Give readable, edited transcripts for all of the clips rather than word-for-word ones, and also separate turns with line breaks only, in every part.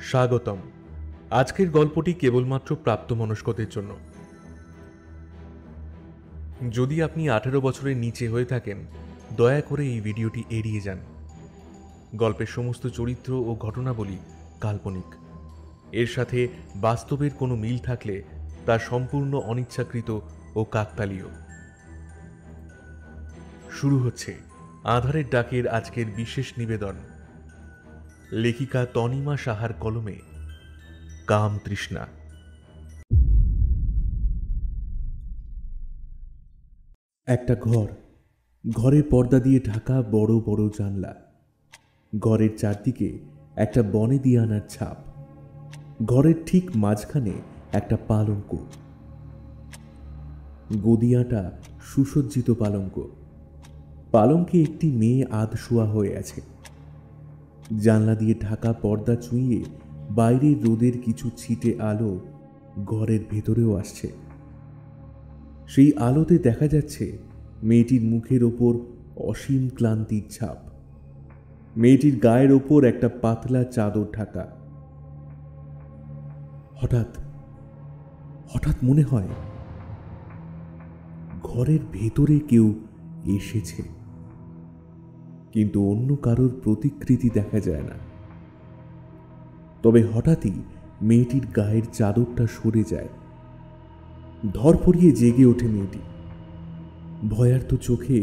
স্বাগতম। আজকের গল্পটি কেবলমাত্র প্রাপ্তবয়স্কদের জন্য। যদি আপনি 18 বছরের নিচে হয়ে থাকেন, দয়া করে এই ভিডিওটি এড়িয়ে যান। গল্পের সমস্ত চরিত্র ও ঘটনাবলী কাল্পনিক। এর সাথে বাস্তবের কোনো মিল থাকলে তা সম্পূর্ণ অনিচ্ছাকৃত ও কাকতালীয়। শুরু হচ্ছে আঁধারের ডাকের আজকের বিশেষ নিবেদন। লেখিকা তনিমা সাহার কলমে কাম তৃষ্ণা।
একটা ঘরের পর্দা দিয়ে ঢাকা বড় বড় জানলা, ঘরের চারদিকে একটা বনে দিয়ে আনার ছাপ, ঘরের ঠিক মাঝখানে একটা পালঙ্ক, গদিয়াটা সুসজ্জিত পালঙ্ক। পালঙ্কে একটি মেয়ে আধশোয়া হয়ে আছে। জানলা দিয়ে ঢাকা পর্দা চুইয়ে বাইরের রোদের কিছু ছিটে আলো ঘরের ভেতরেও আসছে। সেই আলোতে দেখা যাচ্ছে মেয়েটির মুখের ওপর অসীম ক্লান্তির ছাপ। মেয়েটির গায়ের ওপর একটা পাতলা চাদর ঢাকা। হঠাৎ হঠাৎ মনে হয় ঘরের ভেতরে কেউ এসেছে, কিন্তু অন্য কারোর প্রতিকৃতি দেখা যায় না। তবে হঠাৎই মেয়েটির গায়ের চাদরটা সরে যায়। ধরফরিয়ে জেগে ওঠে মেয়েটি। ভয়ার্ত চোখে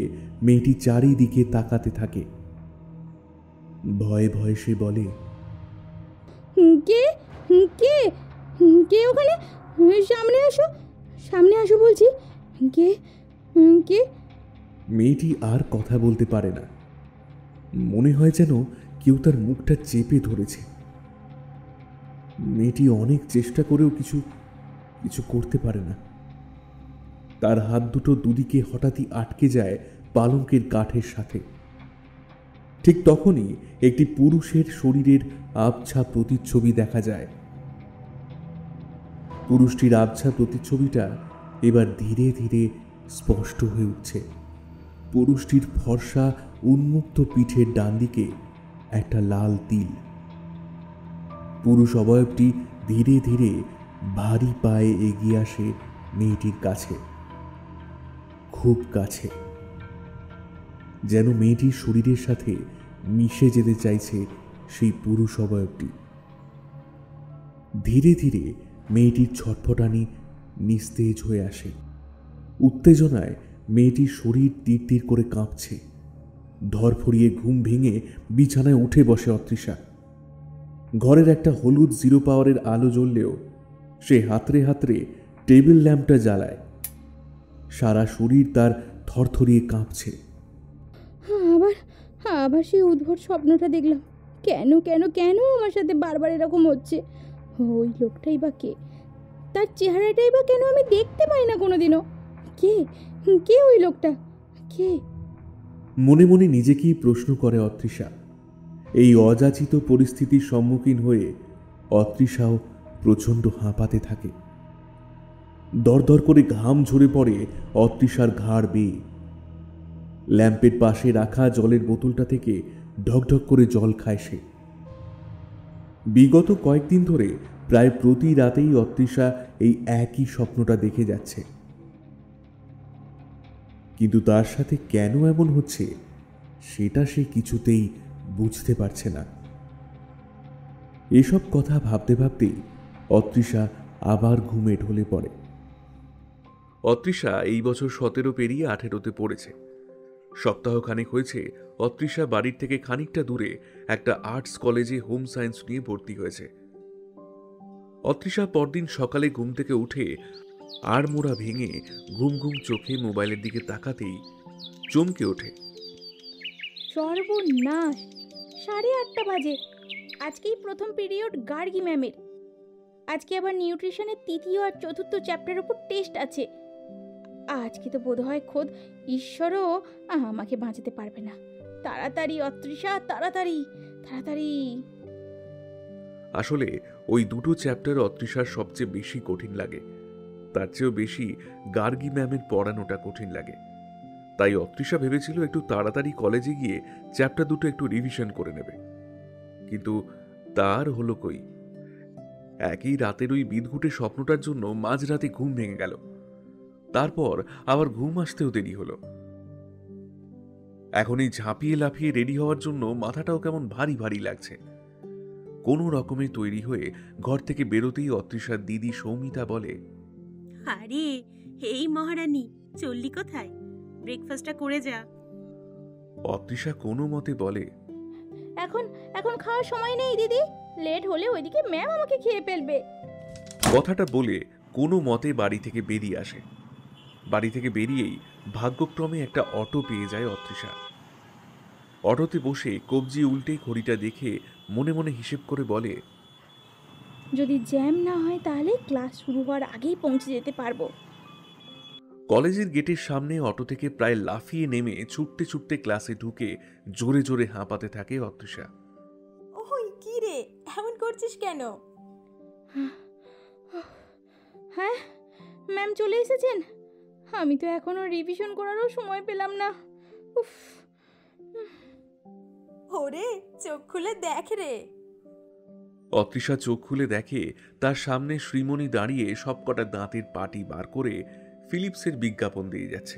মেয়েটি চারিদিকে তাকাতে থাকে। ভয়ে ভয়ে সে বলে,
কে কে কে ওখানে? সামনে আসো, সামনে আসো বলছি। কে কে?
মেয়েটি আর কথা বলতে পারে না। মনে হয় যেন কেউ তার মুখটা চেপে ধরেছে। মেয়েটি অনেক চেষ্টা করেও কিছু করতে পারে না। তার হাত দুটো দুদিকে হঠাৎই আটকে যায় পালঙ্কের কাঠের সাথে। ঠিক তখনই একটি পুরুষের শরীরের আবছা প্রতিচ্ছবি দেখা যায়। পুরুষটির আবছা প্রতিচ্ছবিটা এবার ধীরে ধীরে স্পষ্ট হয়ে উঠছে। পুরুষটির ফর্সা উন্মুক্ত পিঠের ডান দিকে একটা লাল তিল। পুরুষ অবয়বটি ধীরে ধীরে ভারী পায়ে এগিয়ে আসে মেয়েটির কাছে, খুব কাছে, যেন মেয়েটির শরীরের সাথে মিশে যেতে চাইছে সেই পুরুষ অবয়বটি। ধীরে ধীরে মেয়েটির ছটফটানি নিস্তেজ হয়ে আসে। উত্তেজনায় মেয়েটির শরীর তীর তীর করে কাঁপছে। ধরফরিয়ে ঘুম ভেঙে বিছানায় উঠে বসে অতৃষা। ঘরের একটা হলুদ 0 পাওয়ারের আলো জ্বললেও সে হাতড়ে হাতড়ে টেবিল ল্যাম্পটা জ্বালায়। সারা শরীর তার থরথরিয়ে কাঁপছে।
আবার আবার সেই উদ্ভট স্বপ্নটা দেখলাম। কেন কেন কেন আমার সাথে বারবার এরকম হচ্ছে? ওই লোকটাই বা কে? তার চেহারাটাই বা কেন আমি দেখতে পাই না কোনোদিনও? কে কে ওই লোকটা? কে?
মনে মনে নিজেকেই প্রশ্ন করে অতৃষা। এই অযাচিত পরিস্থিতির সম্মুখীন হয়ে অতৃষাও প্রচণ্ড হাঁপাতে থাকে। দরদর করে ঘাম ঝরে পড়ে অতৃষার ঘাড় বেয়ে। ল্যাম্পের পাশে রাখা জলের বোতলটা থেকে ঢকঢক করে জল খায় সে। বিগত কয়েকদিন ধরে প্রায় প্রতি রাতেই অতৃষা এই একই স্বপ্নটা দেখে যাচ্ছে। কিন্তু তার সাথে কেন এমন হচ্ছে সেটা সে কিছুতেই বুঝতে পারছে না। এসব কথা ভাবতে ভাবতেই অতৃষা আবার ঘুমে ঢলে পড়ে।
অতৃষা এই বছর 17 পেরিয়ে 18তে পড়েছে। সপ্তাহখানেক হয়েছে অতৃষা বাড়ির থেকে খানিকটা দূরে একটা আর্টস কলেজে হোম সায়েন্স নিয়ে ভর্তি হয়েছে। অতৃষা পরদিন সকালে ঘুম থেকে উঠে আড়মোড়া ভেঙে ঘুম ঘুম চোখে মোবাইলের দিকে তাকাতেই চমকে ওঠে।
সর্বনাশ! 8:30 বাজে। আজকেই প্রথম পিরিয়ড গার্গী ম্যামের। আজকে আবার নিউট্রিশনের 3য় আর 4র্থ চ্যাপ্টারের উপর টেস্ট আছে। আজকে তো বোধহয় খোদ ঈশ্বরও আমাকে বাঁচাতে পারবে না। তাড়াতাড়ি অতৃষা, তাড়াতাড়ি তাড়াতাড়ি।
আসলে ওই দুটো চ্যাপ্টার অতৃষার সবচেয়ে বেশি কঠিন লাগে। তার চেয়েও বেশি গার্গী ম্যামের পড়ানোটা কঠিন লাগে। তাই অতৃষা ভেবেছিল একটু তাড়াতাড়ি কলেজে গিয়ে চ্যাপ্টার দুটো একটু রিভিশন করে নেবে। কিন্তু তার হলো কই। একই রাতের ওই বিদঘুটে স্বপ্নটার জন্য মাঝরাতে ঘুম ভেঙে গেল। তারপর আবার ঘুম আসতেও দেরি হলো। এখন এই ঝাঁপিয়ে লাফিয়ে রেডি হওয়ার জন্য মাথাটাও কেমন ভারী ভারী লাগছে। কোনো রকমে তৈরি হয়ে ঘর থেকে বেরোতেই অতৃষার দিদি সৌমিতা বলে,
আরে এই মহারানী, চললি কোথায়? ব্রেকফাস্টটা করে যা।
অতৃষা কোনো মতে বলে,
এখন এখন খাওয়ার সময় নেই দিদি, লেট হলে ওইদিকে ম্যাম আমাকে খেয়ে ফেলবে।
কথাটা বলে কোনো মতে বাড়ি থেকে বেরিয়ে আসে। বাড়ি থেকে বেরিয়েই ভাগ্যক্রমে একটা অটো পেয়ে যায় অতৃষা। অটোতে বসে কবজি উল্টে ঘড়িটা দেখে মনে মনে হিসেব করে বলে,
যদি জ্যাম না হয় তাহলে ক্লাস শুরু হওয়ার আগেই পৌঁছে যেতে পারবো।
কলেজের গেটের সামনে অটো থেকে প্রায় লাফিয়ে নেমে ছুটতে ছুটতে ক্লাসে ঢুকে জোরে জোরে হাঁপাতে থাকে অতৃষা।
ওই কি রে, এমন করছিস কেন?
হ্যাঁ, ম্যাম চলে এসেছেন। আমি তো এখনো রিভিশন করারও সময় পেলাম না। উফ।
ওরে চোখ খুলে দেখ রে।
অতৃষা চোখ খুলে দেখে তার সামনে শ্রীমণি দাঁড়িয়ে সবকটা দাঁতের পাটি বার করে ফিলিপসের বিজ্ঞাপন দিয়ে যাচ্ছে।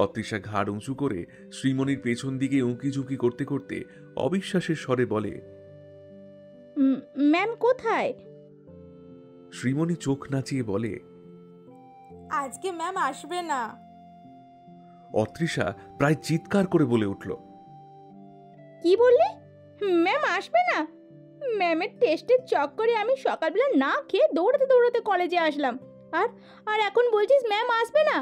অতৃষা ঘাড় উঁচু করে শ্রীমণির পেছন দিকে উঁকি ঝুঁকি করতে করতে অবিশ্বাসের স্বরে বলে,
ম্যাম কোথায়?
শ্রীমণি চোখ নাচিয়ে বলে,
আজকে ম্যাম আসবে না।
অতৃষা প্রায় চিৎকার করে বলে উঠল,
কি বললি? ম্যাম আসবে না? ম্যামের টেস্টের চক্করে আমি সকালবেলা না খেয়ে দৌড়াতে দৌড়াতে কলেজে আসলাম, আর আর এখন বলছিস ম্যাম আসবে না?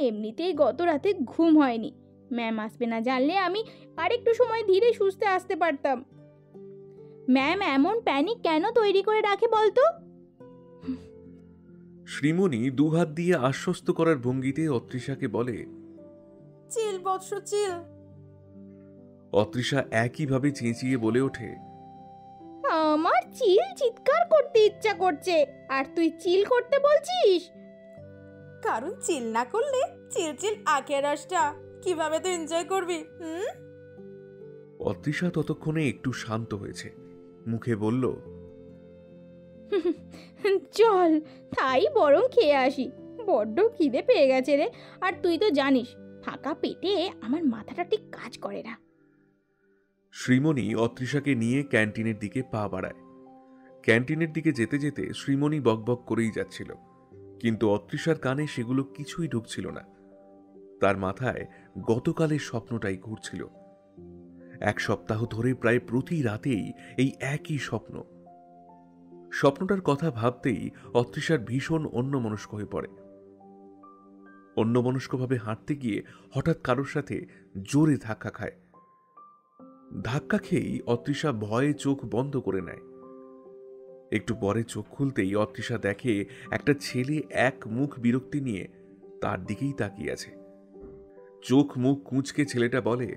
এমনিতেই গত রাতে ঘুম হয়নি। ম্যাম আসবে না জানলে আমি আরেকটু সময় ধীরে সুস্থে আসতে পারতাম। ম্যাম এমন প্যানিক কেন তৈরি করে রাখে বলতো?
শ্রীমণি দুহাত দিয়ে আশ্বস্ত করার ভঙ্গিতে অতৃষাকে বলে,
চিল বৎস চিল।
অতৃষা একইভাবে চেঁচিয়ে বলে ওঠে,
আমার চিৎকার করতে ইচ্ছা করছে, আর তুই চিল করতে বলছিস?
কারণ চিল না করলে চিল চিল আখের রসটা কিভাবে তুই এনজয় করবি?
অতৃষা ততক্ষণে একটু শান্ত হয়েছে, মুখে বলল,
চল তাই বরং খেয়ে আসি, বড্ড খিদে পেয়ে গেছে রে। আর তুই তো জানিস ফাঁকা পেটে আমার মাথাটা ঠিক কাজ করে না।
শ্রীমণি অতৃষাকে নিয়ে ক্যান্টিনের দিকে পা বাড়ায়। ক্যান্টিনের দিকে যেতে যেতে শ্রীমণি বকবক করেই যাচ্ছিল, কিন্তু অতৃষার কানে সেগুলো কিছুই ঢুকছিল না। তার মাথায় গতকালের স্বপ্নটাই ঘুরছিল। এক সপ্তাহ ধরে প্রায় প্রতি রাতেই এই একই স্বপ্ন। স্বপ্নটার কথা ভাবতেই অতৃষার ভীষণ অন্যমনস্ক হয়ে পড়ে। অন্যমনস্কভাবে হাঁটতে গিয়ে হঠাৎ কারোর সাথে জোরে ধাক্কা খায়। ধাক্কা খেয়েই অতৃষা ভয়ে চোখ বন্ধ করে নেয়। একটু পরে চোখ খুলতেই অতৃষা দেখে একটা ছেলে এক মুখ বিরক্তি নিয়ে তার দিকেই তাকিয়ে আছে। চোখ মুখ কুঁচকে ছেলেটা বলে,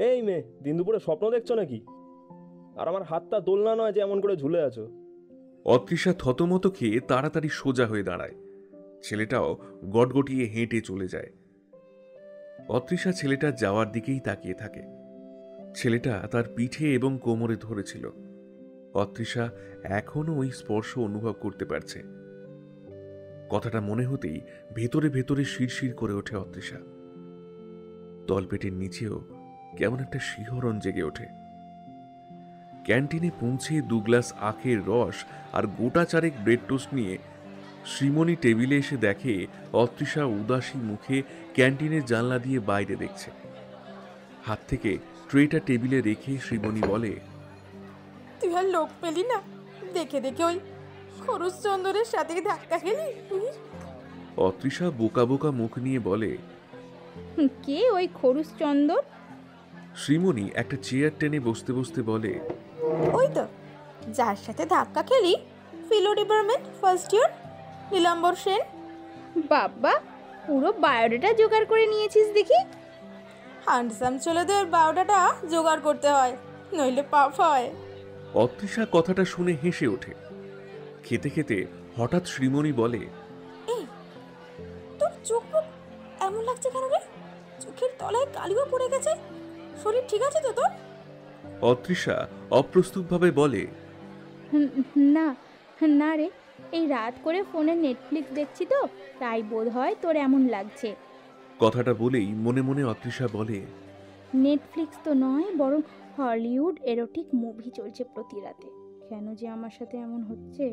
এই মেয়ে, দিন দুপুরে স্বপ্ন দেখছো নাকি? আর আমার হাতটা দোলনা নয় যে এমন করে ঝুলে আছো।
অতৃষা থতমত খেয়ে তাড়াতাড়ি সোজা হয়ে দাঁড়ায়। ছেলেটাও গটগটিয়ে হেঁটে চলে যায়। অতৃষা ছেলেটা যাওয়ার দিকেই তাকিয়ে থাকে। ছেলেটা তার পিঠে এবং কোমরে ধরেছিল। অতৃষা এখনো ওই স্পর্শ অনুভব করতে পারছে। কথাটা মনে হতেই ভেতরে ভেতরে শিরশির করে ওঠে অতৃষা। তলপেটের নিচেও কেমন একটা শিহরণ জেগে ওঠে। ক্যান্টিনে পৌঁছে 2 গ্লাস আখের রস আর গোটা চারেক ব্রেড টোস্ট নিয়ে শ্রীমণি টেবিলে এসে দেখে অতৃষা উদাসী মুখে ক্যান্টিনের জানলা দিয়ে বাইরে দেখছে। হাত থেকে ট্রেটা টেবিলে রেখে শ্রীমণি বলে,
তুই আর লোক পেলি না? দেখে দেখে ওই খরচ চন্দরের সাথে ধাক্কা খেলি।
অতৃষা বোকা বোকা মুখ নিয়ে বলে,
কে ওই খরুস চন্দর?
শ্রীমণি একটা চেয়ার টেনে বসতে বসতে বলে,
ওই তো যার সাথে ধাক্কা খেলি, ফিলো ডিপার্টমেন্ট ফার্স্ট ইয়ার, নীলাম্বর সেন।
বাবা, পুরো বায়োডাটা জোগাড় করে নিয়েছিস দেখি।
হ্যান্ডসাম ছেলেদের বায়োডাটা জোগাড় করতে হয়, নইলে পাপ হয়।
অতৃষা কথাটা শুনে হেসে ওঠে। খেতে খেতে হঠাৎ শ্রীমণি বলে,
এই তোর চোখ মুখ এমন লাগছে কেন রে? চোখের তলায় কালিও পড়ে গেছে। শরীর ঠিক আছে তো তোর?
অতৃষা অপ্রস্তুতভাবে বলে,
না না রে, এই রাত করে ফোনে নেটফ্লিক্স দেখছি তো, তাই বোধ হয় তোর এমন লাগছে।
কথাটা বলেই মনে মনে অতৃষা বলে,
নেটফ্লিক্স তো নয়, বরং হলিউড এরোটিক মুভি চলছে প্রতি রাতে। কেন যে আমার সাথে এমন হচ্ছে।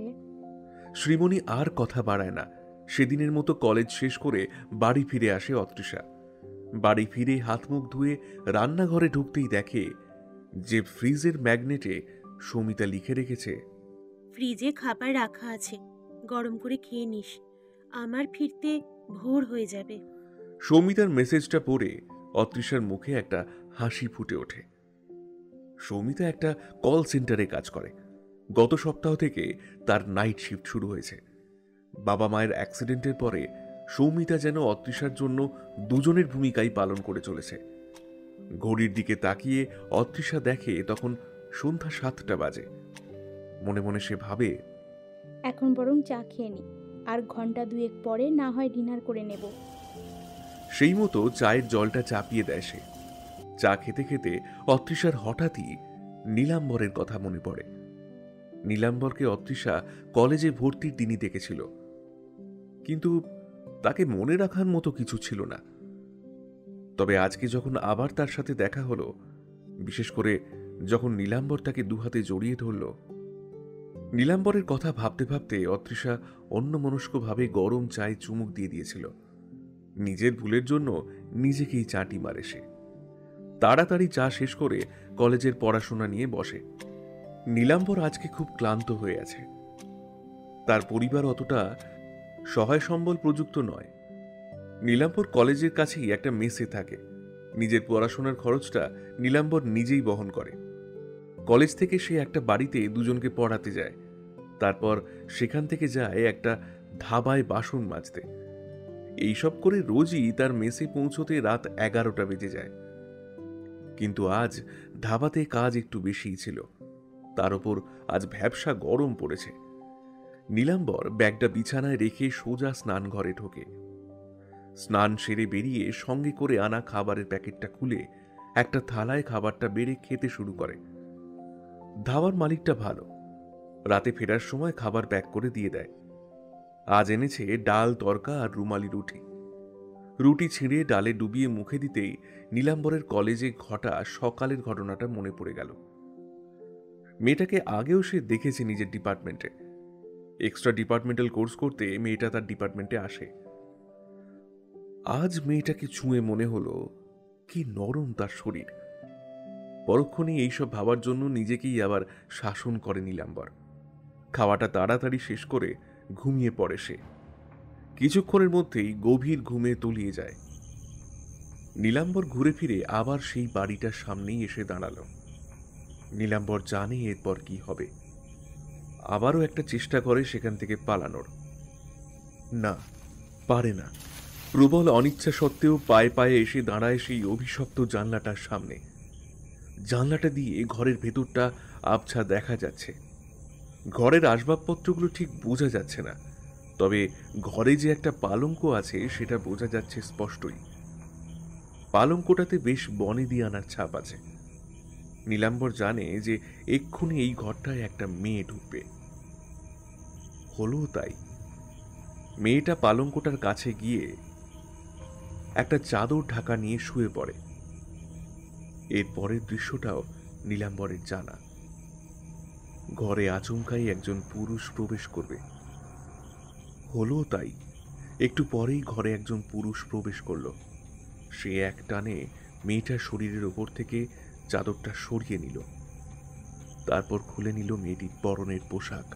শ্রীমণি আর কথা বাড়ায় না। সেদিনের মতো কলেজ শেষ করে বাড়ি ফিরে আসে অতৃষা। বাড়ি ফিরে হাত মুখ ধুয়ে রান্নাঘরে ঢুকতেই দেখে যে ফ্রিজের ম্যাগনেটে সৌমিতা লিখে রেখেছে,
ফ্রিজে খাবার রাখা আছে, গরম করে খেয়ে নিস, আমার ফিরতে ভোর হয়ে যাবে।
সৌমিতার মেসেজটা পড়ে অতৃষার মুখে একটা হাসি ফুটে ওঠে। সৌমিতা একটা কল সেন্টারে কাজ করে। গত সপ্তাহ থেকে তার নাইট শিফট শুরু হয়েছে। বাবা মায়ের অ্যাক্সিডেন্টের পরে সৌমিতা যেন অতৃষার জন্য দুজনের ভূমিকাই পালন করে চলেছে। ঘড়ির দিকে তাকিয়ে অতৃষা দেখে তখন সন্ধ্যা 7টা বাজে। মনে মনে সে ভাবে,
এখন বরং চা খেয়ে নি, আর ঘন্টা দুয়েক পরে না হয় ডিনার করে নেব।
সেই মতো চায়ের জলটা চাপিয়ে দেয় সে। চা খেতে খেতে অতৃষার হঠাৎই নীলাম্বরের কথা মনে পড়ে। নীলাম্বরকে অতৃষা কলেজে ভর্তির দিনই দেখেছিল, কিন্তু তাকে মনে রাখার মতো কিছু ছিল না। তবে আজকে যখন আবার তার সাথে দেখা হলো, বিশেষ করে যখন নীলাম্বর তাকে দুহাতে জড়িয়ে ধরল, নীলাম্বরের কথা ভাবতে ভাবতে অতৃষা অন্যমনস্কভাবে গরম চায়ে চুমুক দিয়ে দিয়েছিল। নিজের ভুলের জন্য নিজেকেই চাটি মারে সে। তাড়াতাড়ি চা শেষ করে কলেজের পড়াশোনা নিয়ে বসে। নীলাম্বর আজকে খুব ক্লান্ত হয়ে আছে। তার পরিবার অতটা সহায় সম্বল প্রযুক্ত নয়। নীলাম্বর কলেজের কাছেই একটা মেসে থাকে। নিজের পড়াশোনার খরচটা নীলাম্বর নিজেই বহন করে। কলেজ থেকে সে একটা বাড়িতে দুজনকে পড়াতে যায়, তারপর সেখান থেকে যায় একটা ধাবায় বাসন মাজতে। এইসব করে রোজই তার মেসে পৌঁছতে রাত 11টা বেজে যায়। কিন্তু আজ ধাবাতে কাজ একটু বেশিই ছিল, তার উপর আজ ভ্যাপসা গরম পড়েছে। নীলাম্বর ব্যাগটা বিছানায় রেখে সোজা স্নান ঘরে ঢোকে। স্নান সেরে বেরিয়ে সঙ্গে করে আনা খাবারের প্যাকেটটা খুলে একটা থালায় খাবারটা বেড়ে খেতে শুরু করে। ধাবার মালিকটা ভালো, রাতে ফেরার সময় খাবার প্যাক করে দিয়ে দেয়। আজ এনেছে ডাল, তরকা আর রুমালি রুটি। রুটি ছিঁড়ে ডালে ডুবিয়ে মুখে দিতেই নীলাম্বরের কলেজে ঘটা সকালের ঘটনাটা মনে পড়ে গেল। মেয়েটাকে আগেও সে দেখেছে নিজের ডিপার্টমেন্টে। এক্সট্রা ডিপার্টমেন্টাল কোর্স করতে মেয়েটা তার ডিপার্টমেন্টে আসে। আজ মেয়েটাকে ছুঁয়ে মনে হলো কি নরম তার শরীর। পরক্ষণে এইসব ভাবার জন্য নিজেকেই আবার শাসন করে নীলাম্বর। খাওয়াটা তাড়াতাড়ি শেষ করে ঘুমিয়ে পড়ে সে। কিছুক্ষণের মধ্যেই গভীর ঘুমে তলিয়ে যায়। নীলাম্বর ঘুরে ফিরে আবার সেই বাড়িটার সামনেই এসে দাঁড়ালো। নীলাম্বর জানে এরপর কি হবে। আবারও একটা চেষ্টা করে সেখান থেকে পালানোর। না, পারে না। প্রবল অনিচ্ছা সত্ত্বেও পায়ে পায়ে এসে দাঁড়ায় সেই অভিশপ্ত জানলাটার সামনে। জানলাটা দিয়ে ঘরের ভেতরটা আবছা দেখা যাচ্ছে। ঘরের আসবাবপত্রগুলো ঠিক বোঝা যাচ্ছে না, তবে ঘরে যে একটা পালঙ্ক আছে সেটা বোঝা যাচ্ছে স্পষ্টই। পালঙ্কটাতে বেশ বনেদি আনার ছাপ আছে। নীলাম্বর জানে যে এক্ষুনি এই ঘরটায় একটা মেয়ে ঢুকবে। হলো তাই। মেয়েটা পালঙ্কটার কাছে গিয়ে একটা চাদর ঢাকা নিয়ে শুয়ে পড়ে। এর পরের দৃশ্যটাও নীলাম্বরের জানা। ঘরে আচমকাই একজন পুরুষ প্রবেশ করবে। হলো তাই। একটু পরেই ঘরে একজন পুরুষ প্রবেশ করল। সে এক টানে মেয়েটার শরীরের ওপর থেকে চাদরটা সরিয়ে নিল। তারপর খুলে নিল মেয়েটির পরনের পোশাক,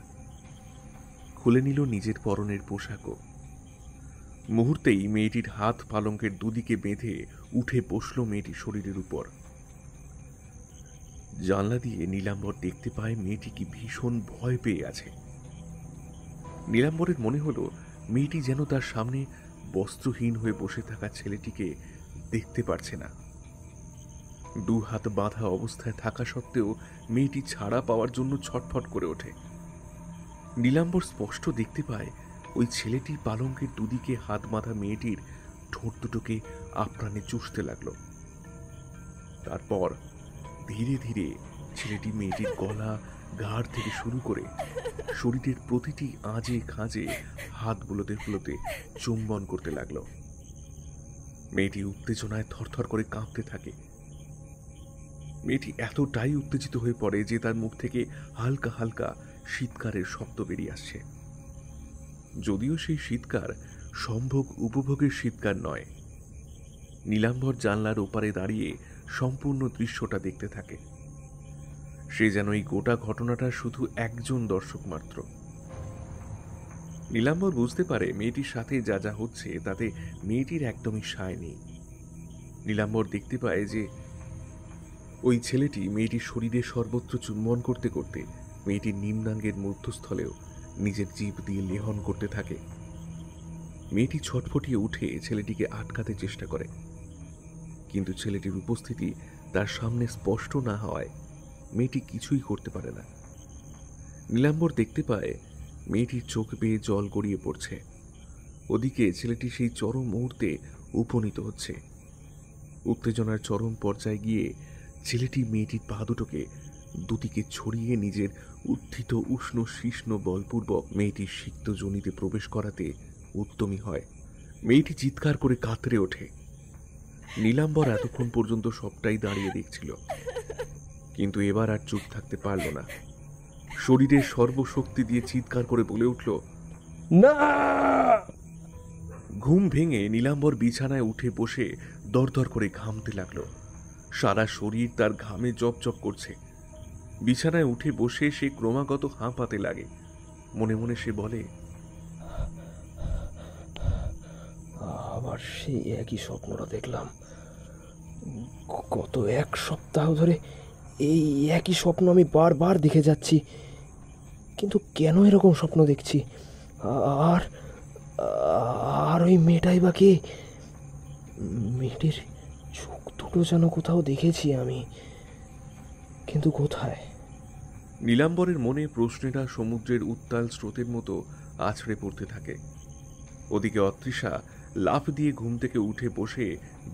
খুলে নিল নিজের পরনের পোশাকও। মুহূর্তেই মেয়েটির হাত পালঙ্কের দুদিকে বেঁধে উঠে বসল মেয়েটির শরীরের উপর। জানলা দিয়ে নীলাম্বর দেখতে পায় মেয়েটি কি ভীষণ ভয় পেয়ে আছে। নীলাম্বরের মনে হলো মেয়েটি যেন তার সামনে বস্ত্রহীন হয়ে বসে থাকা ছেলেটিকে দেখতে পারছে না। দু হাত বাঁধা অবস্থায় থাকা সত্ত্বেও মেয়েটি ছাড়া পাওয়ার জন্য ছটফট করে ওঠে। নীলাম্বর স্পষ্ট দেখতে পায় ওই ছেলেটি পালঙ্কের দুদিকে হাত বাঁধা মেয়েটির ঠোঁট দুটোকে আপ্রাণে চুষতে লাগলো। তারপর ধীরে ধীরে ছেলেটি মেয়েটির গলা, ঘাড় থেকে শুরু করে শরীরের প্রতিটি আঁজে খাঁজে হাত বুলোতে বুলোতে চুম্বন করতে লাগলো। মেয়েটি উত্তেজনায় থরথর করে কাঁপতে থাকে। মেয়েটি এতটাই উত্তেজিত হয়ে পড়ে যে তার মুখ থেকে হালকা হালকা শীতকারের শব্দ বেরিয়ে আসছে, যদিও সেই শীতকার সম্ভোগ উপভোগের শীতকার নয়। নীলাম্বর জানলার ওপারে দাঁড়িয়ে সম্পূর্ণ দৃশ্যটা দেখতে থাকে। সে যেন এই গোটা ঘটনাটা শুধু একজন দর্শক মাত্র। নীলাম্বর বুঝতে পারে মেয়েটির সাথে যা যা হচ্ছে তাতে মেয়েটির একদমই সায় নেই। নীলাম্বর দেখতে পায় যে ওই ছেলেটি মেয়েটির শরীরে সর্বত্র চুম্বন করতে করতে মেয়েটির নিম্নাঙ্গের মধ্যস্থলেও নিজের জিভ দিয়ে লেহন করতে থাকে। মেয়েটি ছটফটিয়ে উঠে ছেলেটিকে আটকাতে চেষ্টা করে, কিন্তু ছেলেটির উপস্থিতি তার সামনে স্পষ্ট না হওয়ায় মেয়েটি কিছুই করতে পারে না। নীলাম্বর দেখতে পায় মেয়েটির চোখ বেয়ে জল গড়িয়ে পড়ছে। ওদিকে ছেলেটি সেই চরম মুহূর্তে উপনীত হচ্ছে। উত্তেজনার চরম পর্যায়ে গিয়ে ছেলেটি মেয়েটির পা দুটোকে দুদিকে ছড়িয়ে নিজের উত্থিত উষ্ণ শিষ্ণ বলপূর্বক মেয়েটির সিক্ত যোনিতে প্রবেশ করাতে উদ্যমী হয়। মেয়েটি চিৎকার করে কাতরে ওঠে। নীলাম্বর এতক্ষণ পর্যন্ত সবটাই দাঁড়িয়ে দেখছিল, কিন্তু এবার আর চুপ থাকতে পারল না। শরীরের সর্বশক্তি দিয়ে চিৎকার করে বলে উঠল,
না!
ঘুম ভেঙে নীলাম্বর বিছানায় উঠে বসে দরদর করে ঘামতে লাগলো। সারা শরীর তার ঘামে জপজপ করছে। বিছানায় উঠে বসে সে ক্রমাগত হাঁপাতে লাগে। মনে মনে সে বলে,
আবার সেই একই স্বপ্নটা দেখলাম। গত এক সপ্তাহ ধরে এই একই স্বপ্ন আমি বারবার দেখে যাচ্ছি, কিন্তু কেন এরকম স্বপ্ন দেখছি? আর আর ওই মেয়েটাই বা কে? মেয়েটির চোখ দুটো যেন কোথাও দেখেছি আমি, কিন্তু কোথায়?
নীলাম্বরের মনে প্রশ্নেরা সমুদ্রের উত্তাল স্রোতের মতো আছড়ে পড়তে থাকে। ওদিকে অতৃষা লাফ দিয়ে ঘুম থেকে উঠে বসে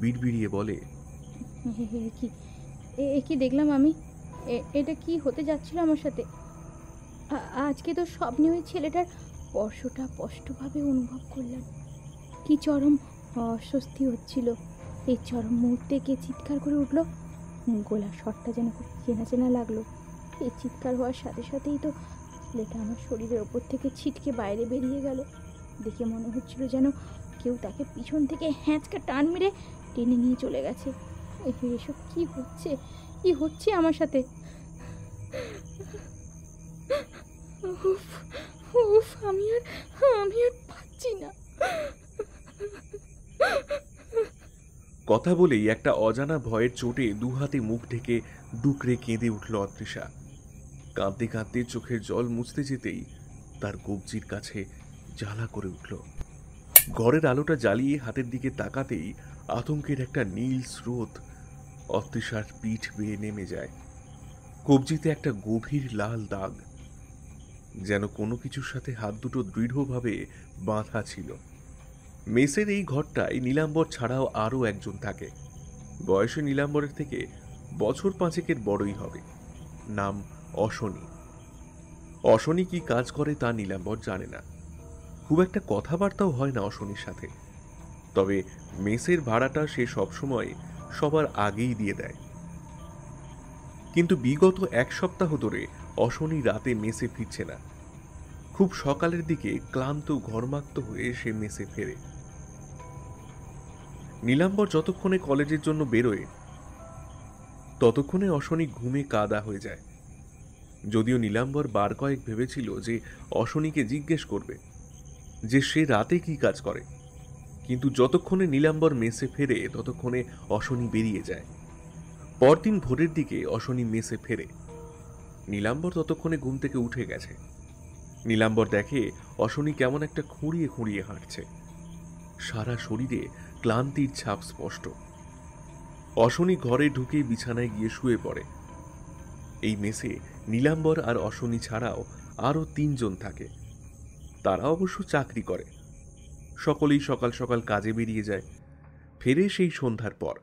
বিড়বিড়িয়ে বলে,
কি দেখলাম আমি? এটা কি হতে যাচ্ছিল আমার সাথে? আজকে তো স্বপ্নে ওই ছেলেটার স্পর্শটা স্পষ্টভাবে অনুভব করলাম। কি চরম অস্বস্তি হচ্ছিল। এই চরম মুহূর্তে কে চিৎকার করে উঠলো। গলার স্বরটা যেন খুব চেনা চেনা লাগলো। এই চিৎকার হওয়ার সাথে সাথেই তো ছেলেটা আমার শরীরের ওপর থেকে ছিটকে বাইরে বেরিয়ে গেল। দেখে মনে হচ্ছিল যেন কেউ তাকে পিছন থেকে হ্যাঁচকা টান মেরে টেনে নিয়ে চলে গেছে। এসব কি হচ্ছে? কি হচ্ছে আমার সাথে? উফ উফ, আমি আর পাচ্ছি না।
কথা বলেই একটা অজানা ভয়ের চোটে দুহাতে মুখ ঢেকে ডুকরে কেঁদে উঠল অতৃষা। কাঁদতে কাঁদতে চোখের জল মুছতে যেতেই তার কবজির কাছে জ্বালা করে উঠল। ঘরের আলোটা জ্বালিয়ে হাতের দিকে তাকাতেই আতঙ্কের একটা নীল স্রোত অতৃষার পিঠ বেয়ে নেমে যায়। কবজিতে একটা গভীর লাল দাগ, যেন কোনো কিছুর সাথে হাত দুটো দৃঢ়ভাবে বাঁধা ছিল। মেসের এই ঘরটায় নীলাম্বর ছাড়াও আরও একজন থাকে। বয়সে নীলাম্বরের থেকে বছর 5 বড়ই হবে। নাম অশনি। অশনি কি কাজ করে তা নীলাম্বর জানে না। খুব একটা কথাবার্তাও হয় না অশনির সাথে। তবে মেসের ভাড়াটা সে সবসময় সবার আগেই দিয়ে দেয়। কিন্তু বিগত 1 সপ্তাহ ধরে অশনি রাতে মেসে ফিরছে না। খুব সকালের দিকে ক্লান্ত ঘর্মাক্ত হয়ে সে মেসে ফেরে। নীলাম্বর যতক্ষণে কলেজের জন্য বেরোয় ততক্ষণে অশনি ঘুমে কাদা হয়ে যায়। যদিও নীলাম্বর বার কয়েক ভেবেছিল যে অশনিকে জিজ্ঞেস করবে যে সে রাতে কি কাজ করে, কিন্তু যতক্ষণে নীলাম্বর মেসে ফেরে ততক্ষণে অশনি বেরিয়ে যায়। পরদিন ভোরের দিকে অশনি মেসে ফেরে। নীলাম্বর ততক্ষণে ঘুম থেকে উঠে গেছে। নীলাম্বর দেখে অশনি কেমন একটা খুঁড়িয়ে খুঁড়িয়ে হাঁটছে। সারা শরীরে ক্লান্তির ছাপ স্পষ্ট। অশনি ঘরে ঢুকে বিছানায় গিয়ে শুয়ে পড়ে। এই মেসে নীলাম্বর আর অশনি ছাড়াও আরও 3 জন থাকে। তারা অবশ্য চাকরি করে। সকলেই সকাল সকাল কাজে বেরিয়ে যায়, ফেরে সেই সন্ধ্যার পর।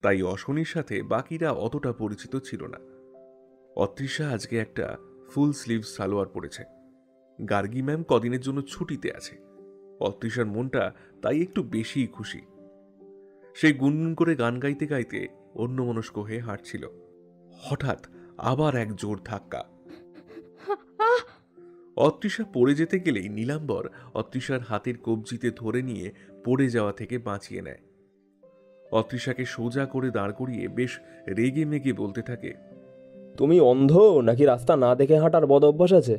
তাই অশনির সাথে বাকিরা অতটা পরিচিত ছিল না। অতৃষা আজকে একটা ফুল স্লিভ সালোয়ার পরেছে। গার্গী ম্যাম কদিনের জন্য ছুটিতে আছে। অতৃষার মনটা তাই একটু বেশিই খুশি। সে গুনগুন করে গান গাইতে গাইতে অন্যমনস্ক হয়ে হাঁটছিল। হঠাৎ আবার এক জোর ধাক্কা। অতৃষা পড়ে যেতে গেলেই নীলাম্বর অতৃষার হাতের কবজিতে ধরে নিয়ে পড়ে যাওয়া থেকে বাঁচিয়ে নেয়। অতৃষাকে সোজা করে দাঁড় করিয়ে বেশ রেগে মেগে বলতে থাকে,
তুমি অন্ধ নাকি রাস্তা না দেখে হাঁটার বদ অভ্যাস আছে?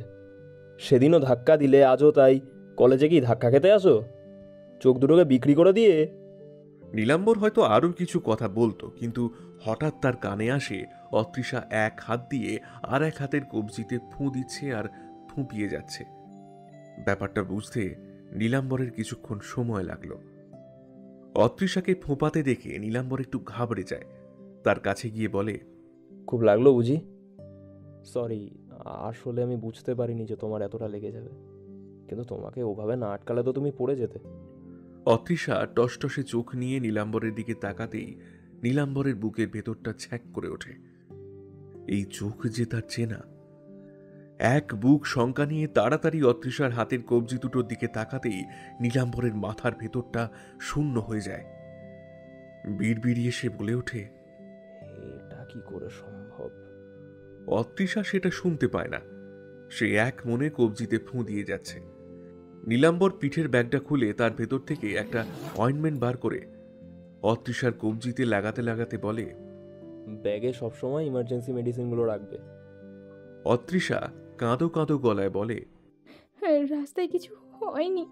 সেদিনও ধাক্কা দিলে, আজও তাই। কলেজে কি ধাক্কা খেতে আসো? চোখ দুটোকে বিক্রি করে দিয়ে?
নীলাম্বর হয়তো আরও কিছু কথা বলতো, কিন্তু হঠাৎ তার কানে আসে অতৃষা এক হাত দিয়ে আর এক হাতের কবজিতে ফুঁ দিচ্ছে আর ফুঁপিয়ে যাচ্ছে। ব্যাপারটা বুঝতে নীলাম্বরের কিছুক্ষণ সময় লাগলো। অতৃষাকে ফোঁপাতে দেখে নীলাম্বর একটু ঘাবড়ে যায়। তার কাছে গিয়ে বলে,
খুব লাগলো বুঝি? সরি, আসলে আমি বুঝতে পারিনি যে তোমার এতটা লেগে যাবে। কিন্তু তোমাকে ওভাবে না আটকালে তো তুমি পড়ে যেতে।
অতৃষা টসটসে চোখ নিয়ে নীলাম্বরের দিকে তাকাতেই নীলাম্বরের বুকের ভেতরটা ছ্যাঁক করে ওঠে। এই চোখ যে তার চেনা। এক বুক শঙ্কা নিয়ে তাড়াতাড়ি অতৃষার হাতের কবজি দুটোর দিকে তাকাতেই নীলাম্বরের মাথার ভেতরটা শূন্য হয়ে যায়। বিড়বিড়িয়ে সে বলে ওঠে,
এটা কি করে সম্ভব?
অতৃষা সেটা শুনতে পায় না। সে এক মনে কবজিতে ফুঁ দিয়ে যাচ্ছে। নীলাম্বর পিঠের ব্যাগটা খুলে তার ভেতর থেকে একটা অয়েন্টমেন্ট বার করে অতৃষার কবজিতে লাগাতে লাগাতে বলে,
ব্যাগে সবসময় ইমার্জেন্সি মেডিসিনগুলো রাখবে।
অতৃষা কাঁদো কাঁদো গলায় বলে,
রাস্তায় কিছু হয়নি,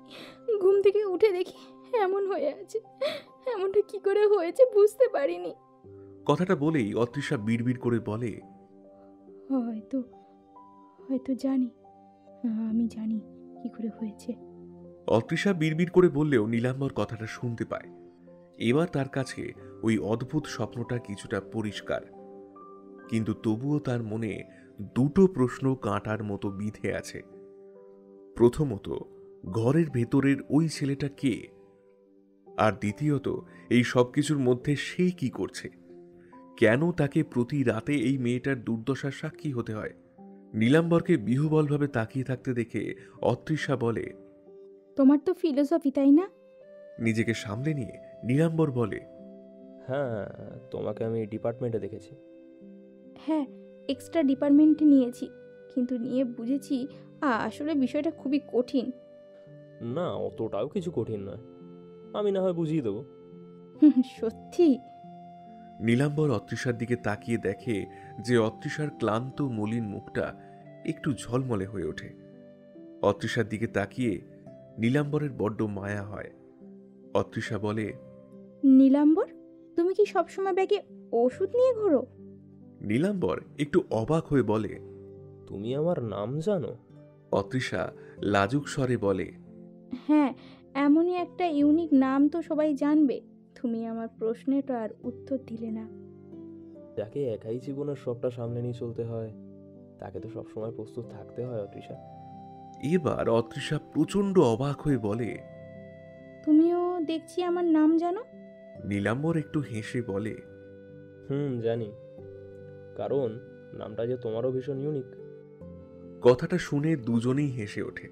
ঘুম থেকে উঠে দেখি এমন হয়ে আছে। এমনটা কি করে হয়েছে বুঝতে পারিনি।
কথাটা বলেই অতৃষা বিড়বিড় করে বলে,
হয়তো হয়তো জানি, আমি জানি কি করে হয়েছে।
অতৃষা বিড়বিড় করে বললেও নীলাম্বর কথাটা শুনতে পায়। এবার তার কাছে ওই অদ্ভুত স্বপ্নটা কিছুটা পরিষ্কার, কিন্তু তবুও তার মনে দুটো প্রশ্ন কাঁটার মতো বিঁধে আছে। প্রথমত, ঘরের ভেতরের ওই ছেলেটা কে? আর দ্বিতীয়ত, এই সব কিছুর মধ্যে সে কি করছে? কেন তাকে প্রতি রাতে এই মেয়েটার দুর্দশার সাক্ষী হতে হয়? নীলাম্বরকে বিহ্বলভাবে তাকিয়ে থাকতে দেখে অতৃষা বলে,
তোমার তো ফিলোসফি, তাই না?
নিজেকে সামলে নিয়ে নীলাম্বর বলে,
হ্যাঁ, তোমাকে আমি ডিপার্টমেন্টে দেখেছি।
হ্যাঁ, এক্সট্রা ডিপার্টমেন্টে নিয়েছি, কিন্তু নিয়ে বুঝেছি আসলে বিষয়টা খুবই কঠিন।
না, অতটাও কিছু কঠিন নয়। আমি না হয় বুঝিয়ে দেবো।
সত্যি?
নীলাম্বর অতৃষার দিকে তাকিয়ে দেখে যে অতৃষার ক্লান্ত মলিন মুখটা একটু ঝলমলে হয়ে ওঠে। অতৃষার দিকে তাকিয়ে নীলাম্বরের বড্ড মায়া হয়। অতৃষা বলে,
নীলাম্বর, তুমি কি সবসময় ব্যাগে ওষুধ নিয়ে ঘোরো?
নীলাম্বর একটু অবাক হয়ে বলে,
তুমি আমার নাম জানো?
অতৃষা লাজুক স্বরে বলে,
হ্যাঁ, এমনই একটা ইউনিক নাম তো সবাই জানবে। তুমি আমার প্রশ্নেটা আর উত্তর দিলে না।
যাকে একাই জীবনের সবটা সামনে নিয়ে চলতে হয়, তাকে তো সবসময় প্রস্তুত থাকতে হয় অতৃষা।
এবার অতৃষা প্রচণ্ড অবাক হয়ে বলে,
তুমিও দেখছি আমার নাম জানো?
নীলাম্বর একটু হেসে বলে,
জানি, কারণ নামটা যে তোমারও ভীষণ ইউনিক।
কথাটা শুনে দুজনেই হেসে ওঠে।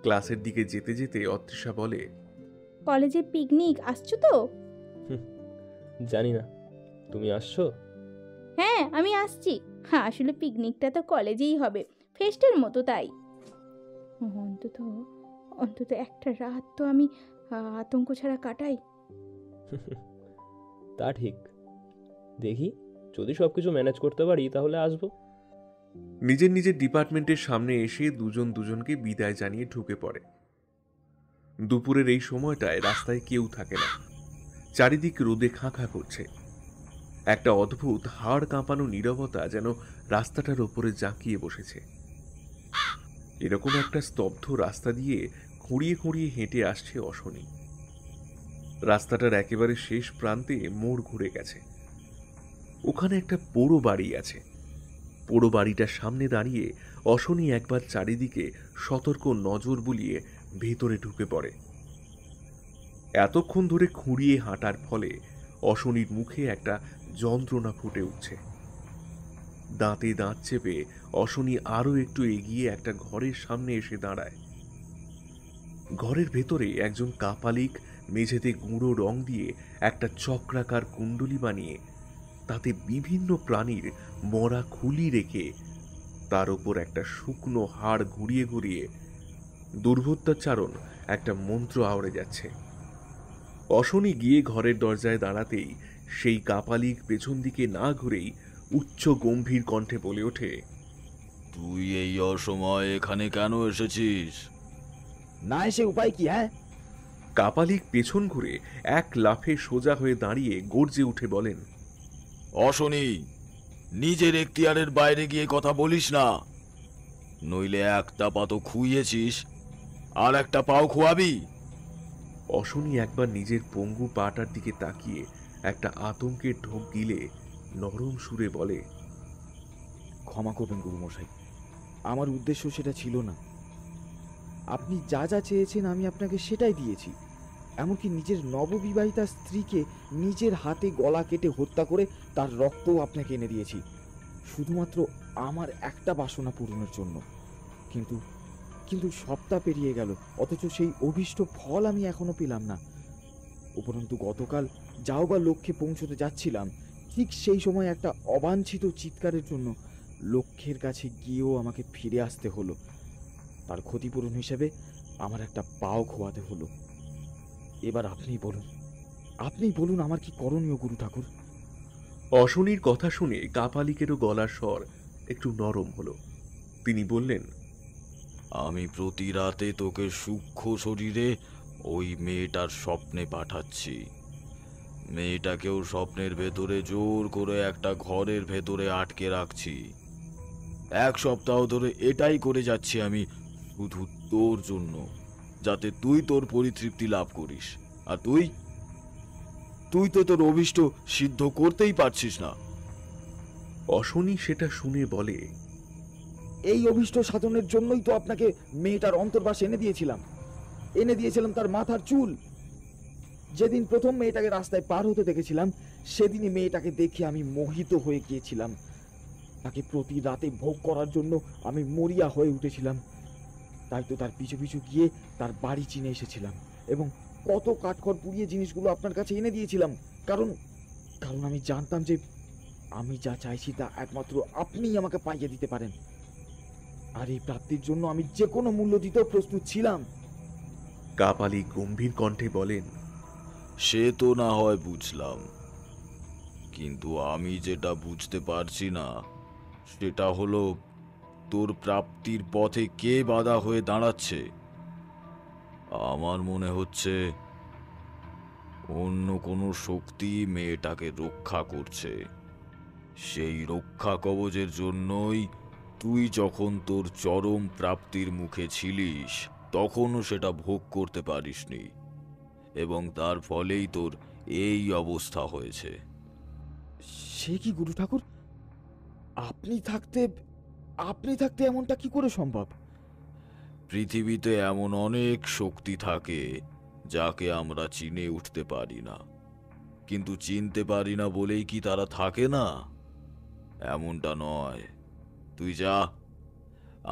ক্লাসের দিকে যেতে যেতে অতৃষা বলে,
কলেজে পিকনিক আসছো তো?
জানি না, তুমি আসছো?
হ্যাঁ, আমি আসছি। হ্যাঁ, আসলে পিকনিকটা তো কলেজেই হবে, ফেস্টের মতো, তাই। অন্তত অন্তত একটা রাত তো আমি আতঙ্ক ছাড়া কাটাই।
তা ঠিক, দেখি যদি সবকিছু ম্যানেজ করতে পারি তাহলে আসবো।
নিজের নিজের ডিপার্টমেন্টের সামনে এসে দুজন দুজনকে বিদায় জানিয়ে ঢুকে পড়ে। দুপুরের এই সময়টায় রাস্তায় কেউ থাকে না। চারিদিক রোদে খাঁ খাঁ করছে। একটা অদ্ভুত হাড় কাঁপানো নীরবতা যেন রাস্তাটার ওপরে জাঁকিয়ে বসেছে। এরকম একটা স্তব্ধ রাস্তা দিয়ে খুঁড়িয়ে খুঁড়িয়ে হেঁটে আসছে অশনি। রাস্তাটার একেবারে শেষ প্রান্তে মোড় ঘুরে গেছে। ওখানে একটা পোড়ো বাড়ি আছে। পোড়ো বাড়িটার সামনে দাঁড়িয়ে অশনি একবার চারিদিকে সতর্ক নজর বুলিয়ে ভেতরে ঢুকে পড়ে। এতক্ষণ ধরে খুঁড়িয়ে হাঁটার ফলে অশনির মুখে একটা যন্ত্রণা ফুটে উঠছে। দাঁতে দাঁত চেপে অশনি আরো একটু এগিয়ে একটা ঘরের সামনে এসে দাঁড়ায়। ঘরের ভেতরে একজন কাপালিক মেঝেতে গুঁড়ো রং দিয়ে একটা চক্রাকার কুণ্ডলি বানিয়ে তাতে বিভিন্ন প্রাণীর মরা খুলি রেখে তার উপর একটা শুকনো হাড় ঘুরিয়ে ঘুরিয়ে দুর্বোধ্যাচারণ একটা মন্ত্র আওড়ে যাচ্ছে। অশনি গিয়ে ঘরের দরজায় দাঁড়াতেই সেই কাপালিক পেছন দিকে না ঘুরেই উচ্চ গম্ভীর কণ্ঠে বলে ওঠে,
তুই এই অসময়ে এখানে কেন এসেছিস?
না এসে উপায় কি? হ্যাঁ,
কাপালিক পেছন ঘুরে এক লাফে সোজা হয়ে দাঁড়িয়ে গর্জে উঠে বলেন,
অশনি, নিজের এখতিয়ারের বাইরে গিয়ে কথা বলিস না, নইলে একটা পা তো খুইয়েছিস, আর একটা পাও খোয়াবি।
অশনি একবার নিজের পঙ্গু পাটার দিকে তাকিয়ে একটা আতঙ্কের ঢোক গিলে নরম সুরে বলে,
ক্ষমা করবেন গুরুমশাই, আমার উদ্দেশ্য সেটা ছিল না। আপনি যা যা চেয়েছেন আমি আপনাকে সেটাই দিয়েছি। এমনকি নিজের নববিবাহিতা স্ত্রীকে নিজের হাতে গলা কেটে হত্যা করে তার রক্তও আপনাকে এনে দিয়েছি, শুধুমাত্র আমার একটা বাসনা পূরণের জন্য। কিন্তু কিন্তু সপ্তাহ পেরিয়ে গেল, অথচ সেই অভীষ্ট ফল আমি এখনো পেলাম না। উপরন্তু গতকাল যাও বা লক্ষ্যে পৌঁছতে যাচ্ছিলাম, ঠিক সেই সময় একটা অবাঞ্ছিত চিৎকারের জন্য লক্ষ্যের কাছে গিয়েও আমাকে ফিরে আসতে হলো। তার ক্ষতিপূরণ হিসেবে আমার একটা পাও খোয়াতে হলো। এবার আপনিই বলুন আমার কি করণীয় গুরু ঠাকুর?
অশনির কথা শুনে কাপালিকেরও গলার স্বর একটু নরম হলো। তিনি বললেন,
আমি প্রতি রাতে তোকে সূক্ষ্ম শরীরে ওই মেয়েটার স্বপ্নে পাঠাচ্ছি। মেয়েটাকেও স্বপ্নের ভেতরে জোর করে একটা ঘরের ভেতরে আটকে রাখছি। 1 সপ্তাহ ধরে এটাই করে যাচ্ছি আমি, শুধু তোর জন্য, যাতে তুই তোর পরিতৃপ্তি লাভ করিস। আর তুই তো তোর অভীষ্ট সিদ্ধ করতেই পারছিস না।
অশনি সেটা শুনে বলে,
এই অভীষ্ট সাধনের জন্যই তো আপনাকে মেয়েটার অন্তর্বাস এনে দিয়েছিলাম তার মাথার চুল। যেদিন প্রথম মেয়েটাকে রাস্তায় পার হতে দেখেছিলাম, সেদিনই মেয়েটাকে দেখে আমি মোহিত হয়ে গিয়েছিলাম। তাকে প্রতি রাতে ভোগ করার জন্য আমি মরিয়া হয়ে উঠেছিলাম। তাই তো তার পিছু পিছু গিয়ে তার বাড়ি চিনে এসেছিলাম এবং কত কাঠখড় পুড়িয়ে জিনিসগুলো আপনার কাছে এনে দিয়েছিলাম, কারণ আমি জানতাম যে আমি যা চাইছি তা একমাত্র আপনিই আমাকে পাইয়ে দিতে পারেন। আর এই প্রাপ্তির জন্য আমি যে কোনো মূল্য দিতেও প্রস্তুত ছিলাম।
কাপালিক গম্ভীর কণ্ঠে বলেন,
সে তো না হয় বুঝলাম, কিন্তু আমি যেটা বুঝতে পারছি না সেটা হলো তোর প্রাপ্তির পথে কে বাধা হয়ে দাঁড়াচ্ছে। আমার মনে হচ্ছে অন্য কোনো শক্তি মেয়েটাকে রক্ষা করছে। সেই রক্ষা কবচের জন্যই তুই যখন তোর চরম প্রাপ্তির মুখে ছিলিস তখনও সেটা ভোগ করতে পারিসনি, এবং তার ফলেই তোর এই অবস্থা হয়েছে।
সে কি গুরু ঠাকুর, আপনি থাকতে এমনটা কি করে সম্ভব?
পৃথিবীতে এমন অনেক শক্তি থাকে যাকে আমরা চিনে উঠতে পারি না, কিন্তু চিনতে পারি না বলেই কি তারা থাকে না? এমনটা নয়। তুই যা,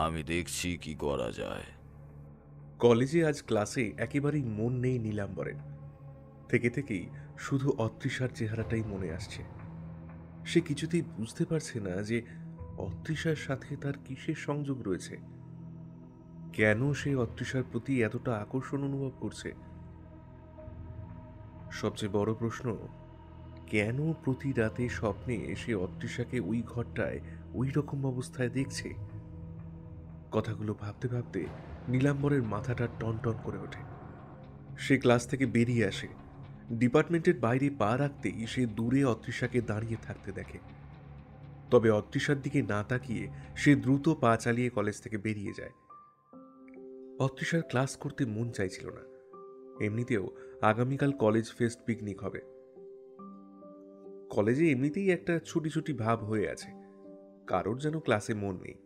আমি দেখছি কি করা যায়।
কলেজে আজ ক্লাসে একেবারেই মন নেই নীলাম্বরের। থেকেই শুধু অতৃষার চেহারাটাই মনে আসছে। সে কিছুতেই বুঝতে পারছে না যে অতৃষার সাথে তার কিসের সংযোগ রয়েছে, কেন সে অতৃষার প্রতি এতটা আকর্ষণ অনুভব করছে। সবচেয়ে বড় প্রশ্ন, কেন প্রতি রাতে স্বপ্নে সে অতৃষাকে ওই ঘরটায় ওই রকম অবস্থায় দেখছে। কথাগুলো ভাবতে ভাবতে নীলাম্বরের মাথাটা টনটন করে ওঠে। সে ক্লাস থেকে বেরিয়ে আসে। ডিপার্টমেন্টের বাইরে পা রাখতেই সে দূরে অতৃষাকে দাঁড়িয়ে থাকতে দেখে। তবে অতৃষার দিকে না তাকিয়ে সে দ্রুত পা চালিয়ে কলেজ থেকে বেরিয়ে যায়। অতৃষার ক্লাস করতে মন চাইছিল না। এমনিতেও আগামীকাল কলেজ ফেস্ট পিকনিক হবে। কলেজে এমনিতেই একটা ছুটি ছুটি ভাব হয়ে আছে। কারোর যেন ক্লাসে মন নেই,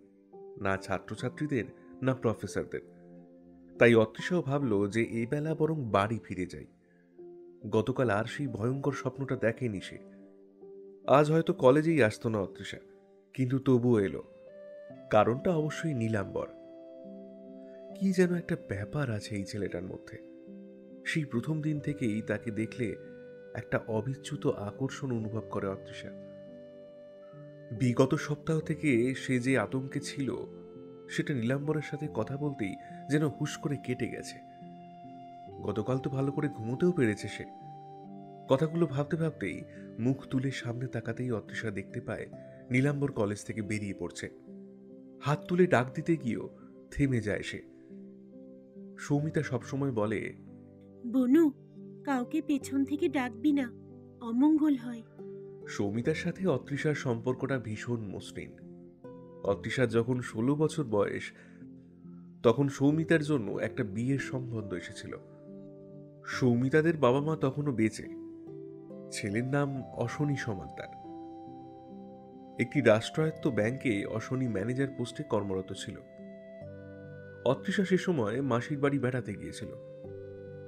না ছাত্রছাত্রীদের না প্রফেসরদের। তাই অতৃষাও ভাবল যে এই বেলা বরং বাড়ি ফিরে যাই। গতকাল আর সেই ভয়ঙ্কর স্বপ্নটা দেখেনি সে। আজ হয়তো কলেজেই আসতো না অতৃষা, কিন্তু তবুও এলো। কারণটা অবশ্যই নীলাম্বর। কি যেন একটা ব্যাপার আছে এই ছেলেটার মধ্যে। সেই প্রথম দিন থেকেই তাকে দেখলে একটা অবিচ্যুত আকর্ষণ অনুভব করে অতৃষা। বিগত সপ্তাহ থেকে সে যে আতঙ্কে ছিল সেটা নীলাম্বরের সাথে কথা বলতেই যেন হুশ করে কেটে গেছে। গতকাল তো ভালো করে ঘুমোতেও পেরেছে সে। কথাগুলো ভাবতে ভাবতেই মুখ তুলে সামনে তাকাতেই অতৃষা দেখতে পায় নীলাম্বর কলেজ থেকে বেরিয়ে পড়ছে। হাত তুলে ডাক দিতে গিয়েও থেমে যায় সে। সৌমিতা সবসময় বলে,
বনু, কাউকে পেছন থেকে ডাকবি না, অমঙ্গল হয়।
সৌমিতার সাথে অতৃষার সম্পর্কটা ভীষণ মসৃণ। অতৃষার যখন 16 বছর বয়স তখন সৌমিতার জন্য একটা বিয়ের সম্বন্ধ এসেছিল। সৌমিতাদের বাবা মা তখনও বেঁচে। ছেলের নাম অশনি সমাদ্দার। একটি রাষ্ট্রায়ত্ত ব্যাংকে অশনি ম্যানেজার পোস্টে কর্মরত ছিল। অতৃষা সে সময় মাসির বাড়ি বেড়াতে গিয়েছিল।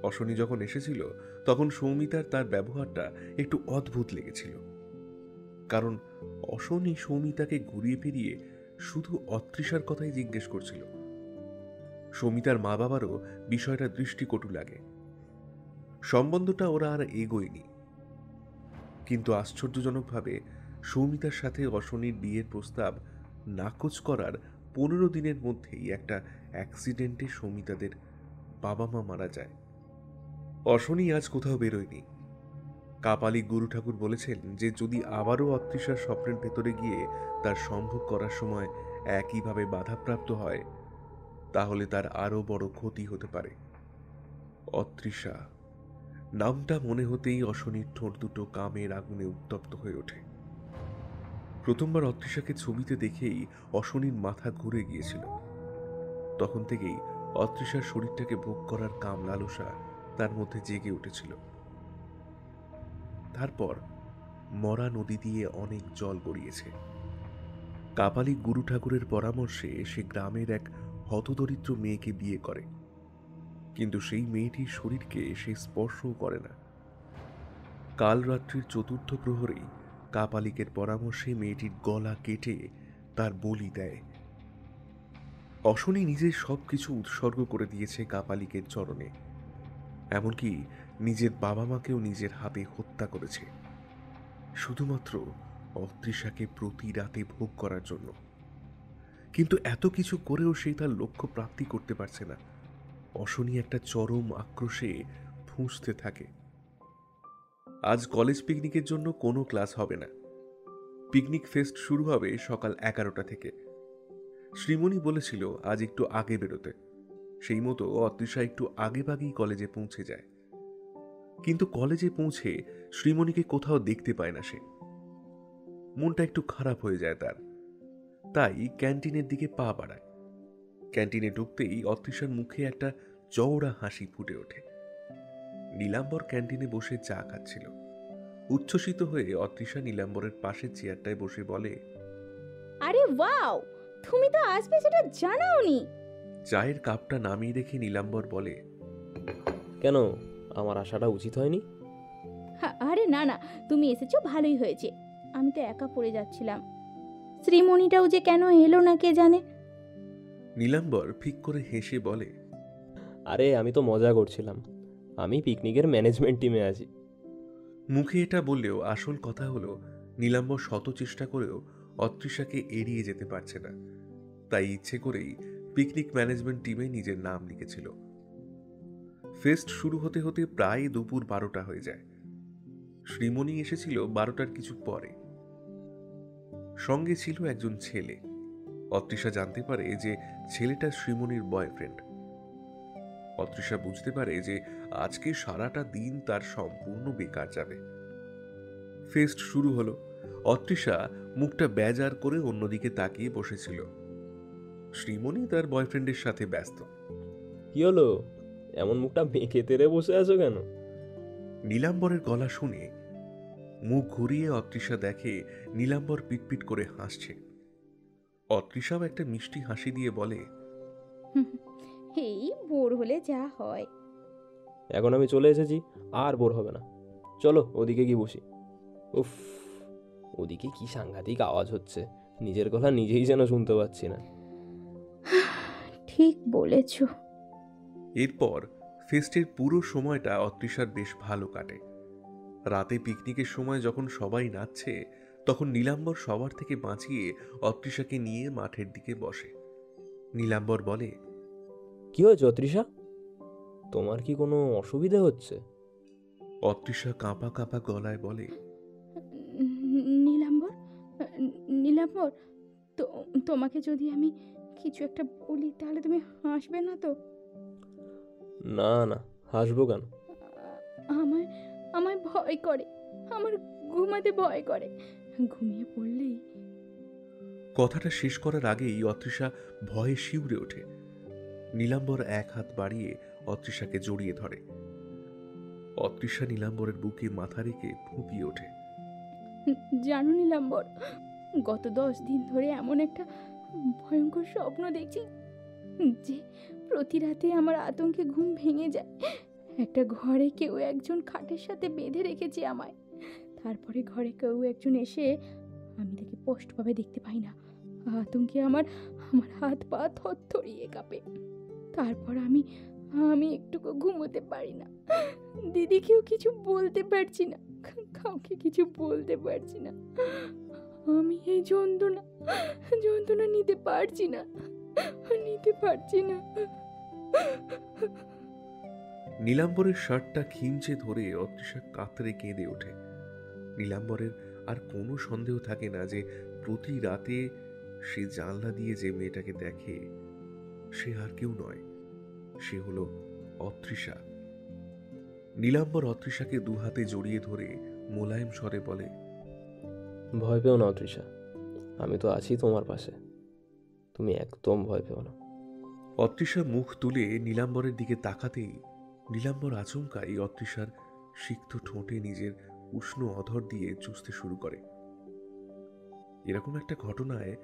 অশনি যখন এসেছিল তখন সৌমিতার তার ব্যবহারটা একটু অদ্ভুত লেগেছিল। কারণ অশনি সৌমিতাকে ঘুরিয়ে ফিরিয়ে শুধু অতৃষার কথাই জিজ্ঞেস করছিল। সৌমিতার মা বাবারও বিষয়টা দৃষ্টিকটু লাগে। সম্বন্ধটা ওরা আর এগোয়নি। কিন্তু আশ্চর্যজনকভাবে সৌমিতার সাথে অশনির বিয়ের প্রস্তাব নাকচ করার 15 দিনের মধ্যেই একটা অ্যাক্সিডেন্টে সৌমিতাদের বাবা মা মারা যায়। অশনি আজ কোথাও বেরোয়নি। কাপালি গুরু ঠাকুর বলেছেন যে যদি আবারও অতৃষার স্বপ্নের ভেতরে গিয়ে তার সম্ভোগ করার সময় একইভাবে বাধাপ্রাপ্ত হয় তাহলে তার আরো বড় ক্ষতি হতে পারে। অতৃষা নামটা মনে হতেই অশনির ঠোঁট দুটো কামের আগুনে উত্তপ্ত হয়ে ওঠে। প্রথমবার অতৃষাকে ছবিতে দেখেই অশনির মাথা ঘুরে গিয়েছিল। তখন থেকেই অতৃষার শরীরটাকে ভোগ করার কাম লালসা তার মধ্যে জেগে উঠেছিল। তারপর মরা নদী দিয়ে অনেক জল গড়িয়েছে। কাপালি গুরু ঠাকুরের পরামর্শে সে গ্রামের এক হতদরিদ্র মেয়েকে বিয়ে করে, কিন্তু সেই মেয়েটির শরীরকে সে স্পর্শও করে না। কাল রাত্রির চতুর্থ প্রহরেই কাপালিকের পরামর্শে মেয়েটির গলা কেটে তার বলি দেয়। অশনি নিজের সবকিছু উৎসর্গ করে দিয়েছে কাপালিকের চরণে, এমনকি নিজের বাবা মাকেও নিজের হাতে হত্যা করেছে শুধুমাত্র অতৃষাকে প্রতি রাতে ভোগ করার জন্য। কিন্তু এত কিছু করেও সে তার লক্ষ্য প্রাপ্তি করতে পারছে না। অশনি একটা চরম আক্রোশে ফুঁসতে থাকে। আজ কলেজ পিকনিকের জন্য কোনো ক্লাস হবে না। পিকনিক ফেস্ট শুরু হবে সকাল 11টা থেকে। শ্রীমণি বলেছিল আজ একটু আগে বেরোতে। সেই মতো অতৃষা একটু আগেভাগেই কলেজে পৌঁছে যায়। কিন্তু কলেজে পৌঁছে শ্রীমণিকে কোথাও দেখতে পায় না সে। মনটা একটু খারাপ হয়ে যায় তার। তাই ক্যান্টিনের দিকে পা বাড়ায়। ক্যান্টিনে ঢুকতেই অতৃষার মুখে একটা চওড়া হাসি ফুটে ওঠে। নীলাম্বর ক্যান্টিনে বসে চা খাচ্ছিল। উচ্ছ্বসিত হয়ে অতৃষা নীলাম্বরের পাশের চেয়ারটায় বসে বলে,
আরে ওয়াও, তুমি তো আসবে সেটা জানাওনি।
চায়ের কাপটা নামিয়ে রেখে নীলাম্বর বলে,
কেন, আমার আসাটা উচিত হয়নি?
আরে না না, তুমি এসেছো ভালোই হয়েছে। আমি তো একা পড়ে যাচ্ছিলাম। শ্রীমণিটাও যে কেন এলো না কে জানে।
নীলাম্বর ফিক করে হেসে বলে,
আরে আমি তো মজা করছিলাম, আমি পিকনিকের ম্যানেজমেন্ট টিমে আছি।
মুখে এটা বললেও আসল কথা হলো নীলাম্বর শত চেষ্টা করেও অতৃষাকে এড়িয়ে যেতে পারছে না। তাই ইচ্ছে করেই পিকনিক ম্যানেজমেন্ট টিমে নিজের নাম লিখেছিল। ফেস্ট শুরু হতে হতে প্রায় দুপুর 12টা হয়ে যায়। শ্রীমণি এসেছিল 12টার কিছু পরে। সঙ্গে ছিল একজন ছেলে। অতৃষা জানতে পারে যে ছেলেটা শ্রীমণির বয়ফ্রেন্ড। অতৃষা বুঝতে পারে যে আজকে সারাটা দিন তার সম্পূর্ণ বেকার যাবে। ফেস্ট শুরু হলো। অতৃষা মুখটা বেজার করে অন্যদিকে তাকিয়ে বসেছিল। শ্রীমণি তার বয়ফ্রেন্ডের সাথে ব্যস্ত।
কি হলো, এমন মুখটা বেঁকে তেরে বসে আছো কেন?
নীলাম্বরের গলা শুনে মুখ ঘুরিয়ে অতৃষা দেখে নীলাম্বর পিটপিট করে হাসছে। অতৃষাও একটা মিষ্টি হাসি দিয়ে বলে,
এই বোর হলে যা হয়।
এখন আমি চলে এসেছি, আর বোর হবে না। চলো ওদিকে গিয়ে বসি। উফ, ওদিকে কি সাংঘাতিক আওয়াজ হচ্ছে, নিজের গলা নিজেই যেন শুনতে পাচ্ছি না।
ঠিক বলেছ।
এরপর ফেস্টের পুরো সময়টা অতৃষার বেশ ভালো কাটে। রাতে পিকনিকের সময় যখন সবাই নাচছে, তখন নীলাম্বর সবার থেকে বাঁচিয়ে অতৃষাকে নিয়ে মাঠের দিকে বসে। নীলাম্বর বলে,
কি হয়েছে অতৃষা? তোমার কি কোনো অসুবিধা হচ্ছে?
অতৃষা কাঁপা কাঁপা গলায় বলে,
নীলাম্বর, নীলাম্বর, তোমাকে যদি আমি কিছু একটা বলি তাহলে তুমি হাসবে না তো?
না না, হাসবো কেন?
আমায় আমায় ভয় করে, আমার ঘুমাতে ভয় করে, ঘুমিয়ে পড়লেই।
কথাটা শেষ করার আগেই অতৃষা ভয়ে শিউরে ওঠে। নীলাম্বর এক হাত বাড়িয়ে অতৃষাকে জড়িয়ে ধরে। অতৃষা নীলাম্বরের বুকে মাথা রেখে ফুঁপিয়ে ওঠে।
জানো নীলাম্বর, গত 10 দিন ধরে এমন একটা ভয়ঙ্কর স্বপ্ন দেখছি যে প্রতি রাতে আমার আতঙ্কে ঘুম ভেঙে যায়। একটা ঘরে কেউ একজন খাটের সাথে বেঁধে রেখেছে আমায়। তারপরে ঘরে কেউ একজন এসে, আমি তাকে স্পষ্টভাবে দেখতে পাই না। আতঙ্কে আমার হাত পা থরথরিয়ে কাঁপে। তারপর আমি একটুকু ঘুমোতে পারি না। দিদিকেও কিছু বলতে পারছি না, কাউকে কিছু বলতে পারছি না। আমি এই যন্ত্রণা নিতে পারছি না।
নীলাম্বরের শার্টটা খিমচে ধরে অতৃষা কাতরে কেঁদে ওঠে। নীলাম্বরের আর কোনো সন্দেহ থাকে না যে প্রতি রাতে সে জানলা দিয়ে যে মেয়েটাকে দেখে সে আর কেউ নয়, সে হলো অতৃষা। নীলাম্বর অতৃষাকে দুহাতে জড়িয়ে ধরে মোলায়েম স্বরে বলে,
ভয় পেও না অতৃষা, আমি তো আছি তোমার পাশে, তুমি একদম ভয় পেও না।
অতৃষা মুখ তুলে নীলাম্বরের দিকে তাকাতেই নীলাম্বর আচমকাই অতৃষার সিক্ত ঠোঁটে নিজের উষ্ণ অধর দিয়ে চুষতে শুরু করে। এরকম একটা ঘটনায়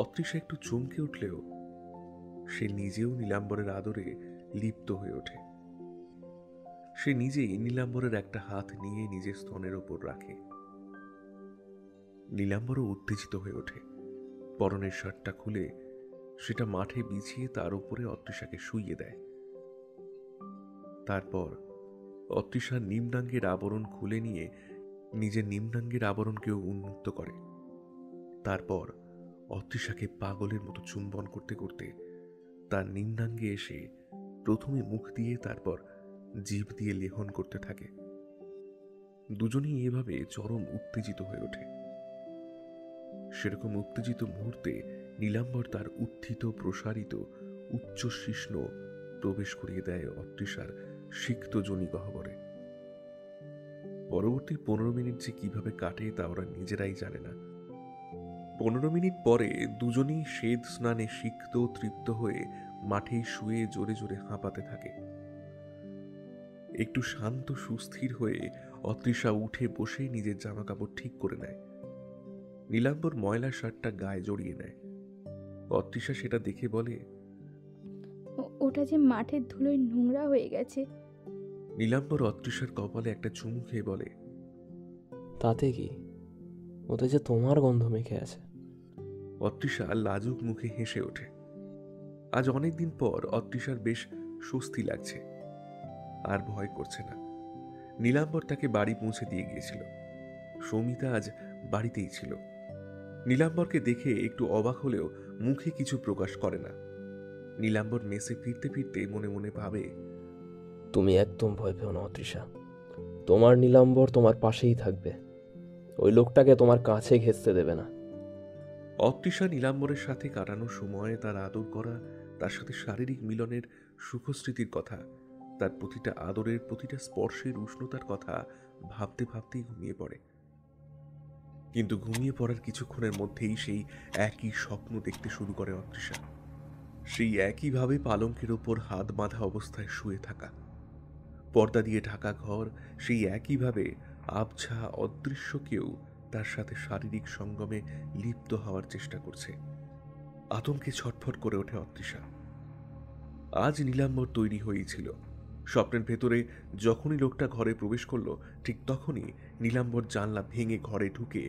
অতৃষা একটু চমকে উঠলেও সে নিজেও নীলাম্বরের আদরে লিপ্ত হয়ে ওঠে। সে নিজেই নীলাম্বরের একটা হাত নিয়ে নিজের স্তনের ওপর রাখে। নীলাম্বরও উত্তেজিত হয়ে ওঠে। পরনের শার্টটা খুলে সেটা মাঠে বিছিয়ে তার উপরে অতৃষাকে শুইয়ে দেয়। তারপর অতৃষা নিম্নাঙ্গের আবরণ খুলে নিয়ে নিজের নিম্নাঙ্গের আবরণকেও উন্মুক্ত করে। তারপর অতৃষাকে পাগলের মতো চুম্বন করতে করতে তার নিম্নাঙ্গে এসে প্রথমে মুখ দিয়ে তারপর জিভ দিয়ে লেহন করতে থাকে। দুজনেই এভাবে চরম উত্তেজিত হয়ে ওঠে। সেরকম উত্তেজিত মুহূর্তে নীলাম্বর তার উত্থিত প্রসারিত উচ্চ শিষ্ণ প্রবেশ করিয়ে দেয় অতৃষার সিক্ত যোনি গহ্বরে। পরবর্তী 15 মিনিট যে কিভাবে কাটে তা ওরা নিজেরাই জানে না। 15 মিনিট পরে দুজনেই শ্বেত স্নানে সিক্ত তৃপ্ত হয়ে মাঠেই শুয়ে জোরে জোরে হাঁপাতে থাকে। একটু শান্ত সুস্থির হয়ে অতৃষা উঠে বসে নিজের জামা কাপড় ঠিক করে নেয়। নীলাম্বর ময়লা শার্টটা গায়ে জড়িয়ে নেয়। অতৃষা সেটা দেখে বলে,
ওটা যে মাঠের ধুলোয় নোংরা হয়ে গেছে।
নীলাম্বর অতৃষার কপালে একটা চুমু খেয়ে বলে,
তাতে কি, ওতে যে তোমার গন্ধ মেখে আছে।
অতৃষা লাজুক মুখে হেসে ওঠে। আজ অনেকদিন পর অতৃষার বেশ স্বস্তি লাগছে, আর ভয় করছে না। নীলাম্বর তাকে বাড়ি পৌঁছে দিয়ে গিয়েছিল। সৌমিতা আজ বাড়িতেই ছিল। নীলাম্বরকে দেখে একটু অবাক হলেও মুখে কিছু প্রকাশ করে না। নীলাম্বর মেসে ফিরতে ফিরতে মনে মনে ভাবে,
তুমি একদম ভয় পেও না অতৃষা, তোমার নীলাম্বর তোমার পাশেই থাকবে, ওই লোকটাকে তোমার কাছে ঘেঁচতে দেবে না।
অতৃষা নীলাম্বরের সাথে কাটানো সময়ে তার আদর করা, তার সাথে শারীরিক মিলনের সুখস্মৃতির কথা, তার প্রতিটা আদরের প্রতিটা স্পর্শের উষ্ণতার কথা ভাবতে ভাবতেই ঘুমিয়ে পড়ে। কিন্তু ঘুমিয়ে পড়ার কিছুক্ষণের মধ্যেই সেই একই স্বপ্ন দেখতে শুরু করে অতৃষা। সেই একইভাবে পালঙ্কের ওপর হাত বাঁধা অবস্থায় শুয়ে থাকা, পর্দা দিয়ে ঢাকা ঘর, সেই একইভাবে আবছা অদৃশ্য কেউ তার সাথে শারীরিক সঙ্গমে লিপ্ত হওয়ার চেষ্টা করছে। আতঙ্কে ছটফট করে ওঠে অতৃষা। আজ নীলাম্বর তৈরি হয়েছিল। স্বপ্নের ভেতরে যখনই লোকটা ঘরে প্রবেশ করলো, ঠিক তখনই নীলাম্বর জানলা ভেঙে ঘরে ঢুকে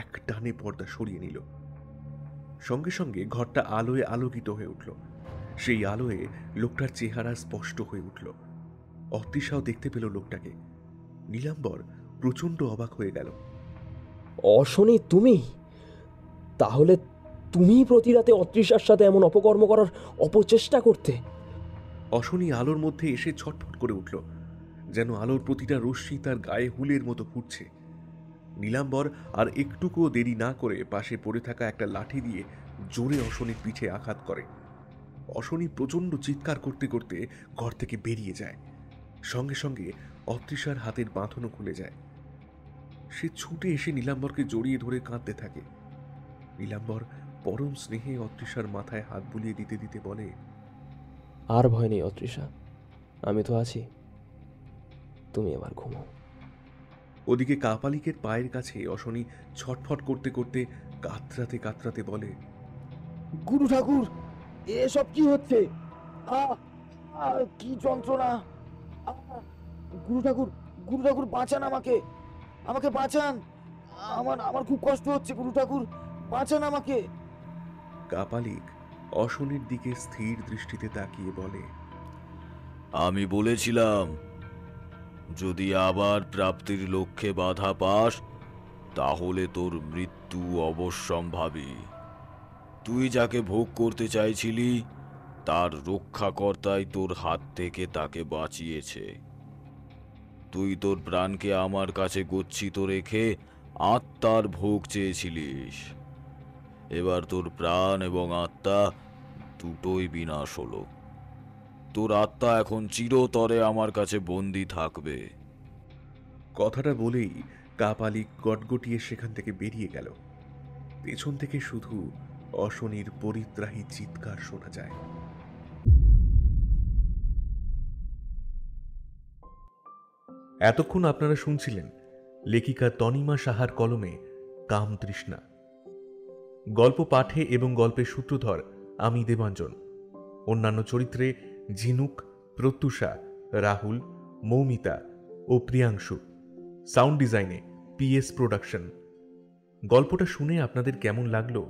এক টানে পর্দা সরিয়ে নিল। সঙ্গে সঙ্গে ঘরটা আলোয় আলোকিত হয়ে উঠল। সেই আলোয় লোকটার চেহারা স্পষ্ট হয়ে উঠল। অতৃষাও দেখতে পেল লোকটাকে। নীলাম্বর প্রচণ্ড অবাক হয়ে গেল।
অশনি, তুমি? তাহলে তুমি প্রতি রাতে অতৃষার সাথে এমন অপকর্ম করার অপচেষ্টা করতে?
অশনি আলোর মধ্যে এসে ছটফট করে উঠল, যেন আলোর প্রতিটা রশ্মি তার গায়ে হুলের মতো ফুটছে। নীলাম্বর আর একটুকুও দেরি না করে পাশে পড়ে থাকা একটা লাঠি দিয়ে জোরে অশনির পিঠে আঘাত করে। অশনি প্রচণ্ড চিৎকার করতে করতে ঘর থেকে বেরিয়ে যায়। সঙ্গে সঙ্গে অতৃষার হাতের বাঁধনও খুলে যায়। সে ছুটে এসে নীলাম্বরকে জড়িয়ে ধরে কাঁদতে থাকে। নীলাম্বর পরম স্নেহে অতৃষার মাথায় হাত বুলিয়ে দিতে দিতে বলে,
আর ভয় নেই অতৃষা, আমি তো আছি, তুমি এবার ঘুমাও।
ওদিকে কাপালিকের পায়ের কাছে অশনি ছটফট করতে করতে কাতরাতে কাতরাতে বলে,
গুরু ঠাকুর, এসব কি হচ্ছে? কি যন্ত্রণা! গুরু ঠাকুর, গুরু ঠাকুর, বাঁচান আমাকে, আমাকে বাঁচান! আমার খুব কষ্ট হচ্ছে, গুরু ঠাকুর, বাঁচান আমাকে!
কাপালিক অশনির দিকে স্থির দৃষ্টিতে তাকিয়ে বলে,
আমি বলেছিলাম, যদি আবার প্রাপ্তির লক্ষ্যে বাধা পাস তাহলে তোর মৃত্যু অবশ্যম্ভাবী। তুই যাকে ভোগ করতে চাইছিলি তার রক্ষাকর্তাই তোর হাত থেকে তাকে বাঁচিয়েছে। তুই তোর প্রাণকে আমার কাছে গচ্ছিত রেখে আত্মার ভোগ চেয়েছিলিস। এবার তোর প্রাণ এবং আত্মা দুটোই বিনাশ হলো। তোর আত্মা এখন চিরতরে আমার কাছে বন্দী থাকবে।
কথাটা বলেই কাপালিক গটগটিয়ে সেখান থেকে বেরিয়ে গেল। পেছন থেকে শুধু অশনির পরিত্রাহী চিৎকার শোনা যায়। এতক্ষণ আপনারা শুনছিলেন লেখিকা তনিমা সাহার কলমে কামতৃষ্ণা। গল্প পাঠে এবং গল্পের সূত্রধর আমি দেবাঞ্জন। অন্যান্য চরিত্রে ঝিনুক, প্রত্যুষা, রাহুল, মৌমিতা ও প্রিয়াংশু। সাউন্ড ডিজাইনে PS প্রোডাকশন। গল্পটা শুনে আপনাদের কেমন লাগলো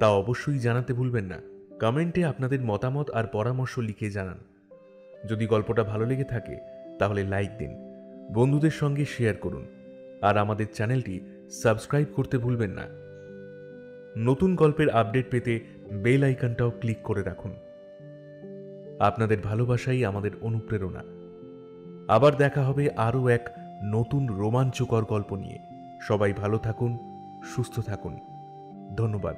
তা অবশ্যই জানাতে ভুলবেন না। কমেন্টে আপনাদের মতামত আর পরামর্শ লিখে জানান। যদি গল্পটা ভালো লেগে থাকে তাহলে লাইক দিন, বন্ধুদের সঙ্গে শেয়ার করুন, আর আমাদের চ্যানেলটি সাবস্ক্রাইব করতে ভুলবেন না। নতুন গল্পের আপডেট পেতে বেল আইকনটাও ক্লিক করে রাখুন। আপনাদের ভালোবাসাই আমাদের অনুপ্রেরণা। আবার দেখা হবে আরও এক নতুন রোমাঞ্চকর গল্প নিয়ে। সবাই ভালো থাকুন, সুস্থ থাকুন। ধন্যবাদ।